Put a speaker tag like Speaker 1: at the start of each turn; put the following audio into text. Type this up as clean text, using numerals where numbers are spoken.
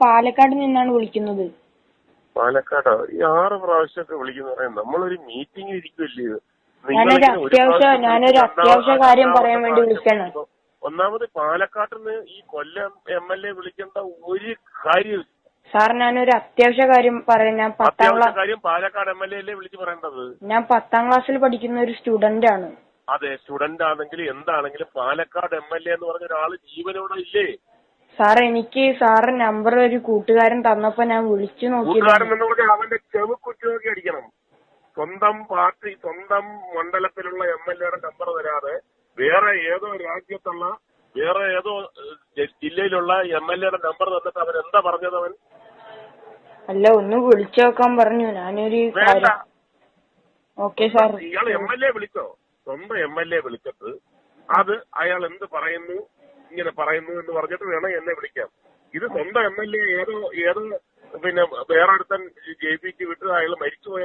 Speaker 1: പാലക്കാട് നിന്നാണ് വിളിക്കുന്നത്.
Speaker 2: പാലക്കാടോ? ഈ 6 പ്രാവശ്യമൊക്കെ വിളിക്കുന്ന പറയാം. നമ്മളൊരു മീറ്റിംഗ് ഇരിക്കുമല്ലേ?
Speaker 1: ഞാനൊരു അത്യാവശ്യ കാര്യം പറയാൻ വേണ്ടി വിളിക്കണം.
Speaker 2: ഒന്നാമത് പാലക്കാട്ടിന്ന് ഈ കൊല്ലം MLA വിളിക്കേണ്ട ഒരു കാര്യം.
Speaker 1: സാർ, ഞാനൊരു അത്യാവശ്യ കാര്യം പറയാം. ഞാൻ 10ാം ക്ലാസ്
Speaker 2: കാര്യം പാലക്കാട് MLA അല്ലേ വിളിച്ചു പറയേണ്ടത്?
Speaker 1: ഞാൻ 10ാം ക്ലാസ്സിൽ പഠിക്കുന്ന ഒരു സ്റ്റുഡന്റ് ആണ്.
Speaker 2: അതെ, സ്റ്റുഡന്റ് ആണെങ്കിലും എന്താണെങ്കിലും പാലക്കാട് MLA എന്ന് പറഞ്ഞ ഒരാള് ജീവനോടെ ഇല്ലേ?
Speaker 1: സാർ, എനിക്ക് സാറ് നമ്പർ ഒരു കൂട്ടുകാരൻ തന്നപ്പോ ഞാൻ വിളിച്ചു നോക്കി.
Speaker 2: അവന്റെ ചെവുക്കുറ്റി നോക്കി അടിക്കണം. സ്വന്തം പാർട്ടി, സ്വന്തം മണ്ഡലത്തിലുള്ള MLA നമ്പർ തരാതെ വേറെ ഏതോ രാജ്യത്തുള്ള വേറെ ഏതോ ജില്ലയിലുള്ള MLA നമ്പർ തന്നിട്ട് അവൻ എന്താ പറഞ്ഞത്? അവൻ
Speaker 1: അല്ല, ഒന്ന് വിളിച്ചു നോക്കാൻ പറഞ്ഞു. ഞാനൊരു ഓക്കെ സാർ.
Speaker 2: ഇയാൾ MLA വിളിച്ചോ? സ്വന്തം MLA വിളിച്ചിട്ട് അത് അയാൾ എന്ത് പറയുന്നു, ഇങ്ങനെ പറയുന്നു എന്ന് പറഞ്ഞിട്ട് വേണം എന്നെ വിളിക്കാം. ഇത് സ്വന്തം MLA ഏതോ പിന്നെ വേറെ അടുത്തൻ ജയിപ്പിച്ച് വിട്ട് അയാൾ മരിച്ചുപോയ